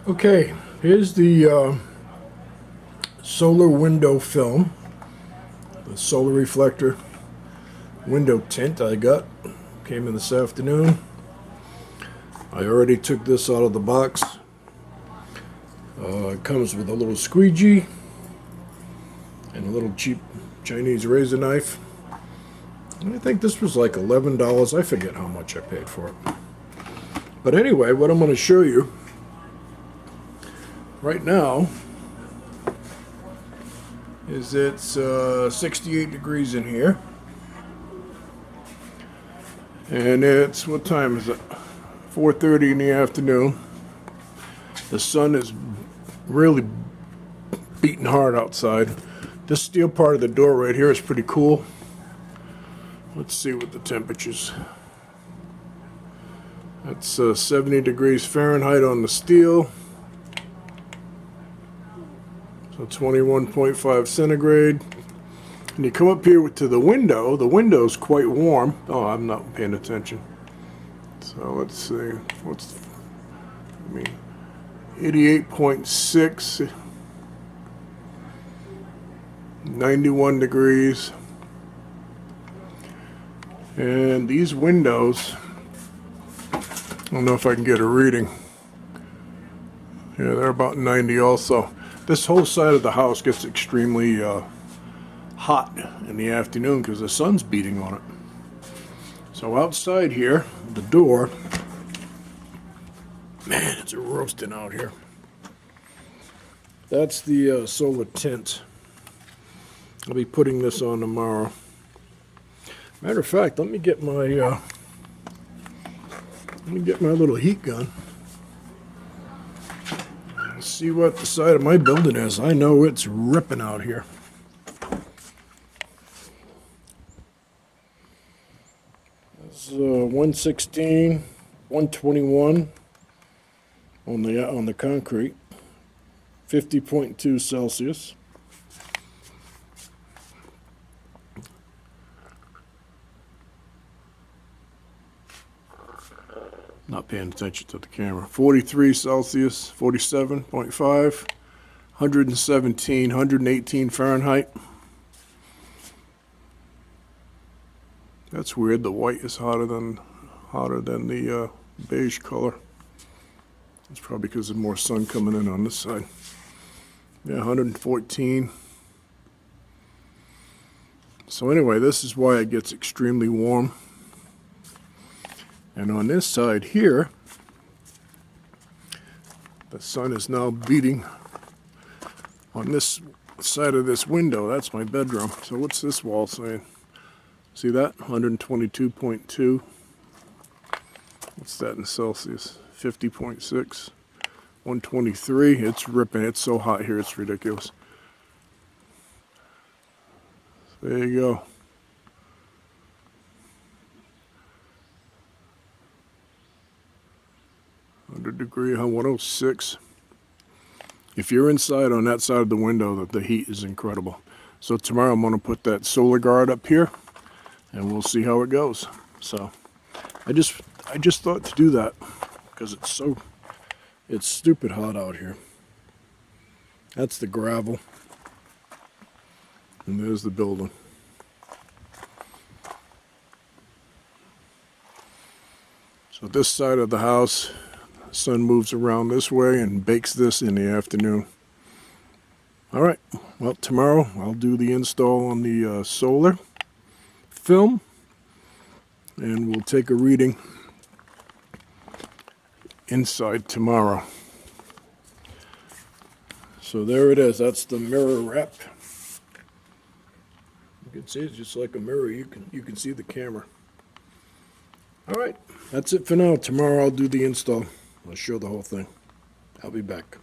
Okay, here's the solar window film, the solar reflector window tint I got. Came in this afternoon. I already took this out of the box. It comes with a little squeegee and a little cheap Chinese razor knife. And I think this was like $11. I forget how much I paid for it. But anyway, what I'm going to show you right now is it's 68 degrees in here. And it's, what time is it? 4:30 in the afternoon. The sun is really beating hard outside. This steel part of the door right here is pretty cool. Let's see what the temperatures. That's 70 degrees Fahrenheit on the steel. So 21.5 centigrade. And you come up here to the window. The window's quite warm. Oh, I'm not paying attention. So let's see. What's, 88.6. 91 degrees. And these windows, I don't know if I can get a reading. Yeah, they're about 90 also. This whole side of the house gets extremely hot in the afternoon because the sun's beating on it. So outside here, the door, man, it's roasting out here. That's the solar tint. I'll be putting this on tomorrow. Matter of fact, let me get my little heat gun. See what the side of my building is. I know it's ripping out here. It's 116, 121 on the concrete. 50.2 Celsius. Not paying attention to the camera. 43 Celsius, 47.5, 117, 118 Fahrenheit. That's weird. The white is hotter than the beige color. It's probably because there's more sun coming in on this side. Yeah, 114. So anyway, this is why it gets extremely warm. And on this side here, the sun is now beating on this side of this window. That's my bedroom. So what's this wall saying? See that? 122.2. What's that in Celsius? 50.6. 123. It's ripping. It's so hot here. It's ridiculous. There you go. 100 degree, 106. If you're inside on that side of the window, the heat is incredible. So tomorrow I'm going to put that solar guard up here, and we'll see how it goes. So I just thought to do that because it's stupid hot out here. That's the gravel, and there's the building. So this side of the house, the sun moves around this way and bakes this in the afternoon. All right, well, tomorrow I'll do the install on the solar film, and we'll take a reading inside tomorrow. So there it is. That's the mirror wrap. You can see it's just like a mirror. You can see the camera. All right, that's it for now. Tomorrow I'll do the install. I'll show the whole thing. I'll be back.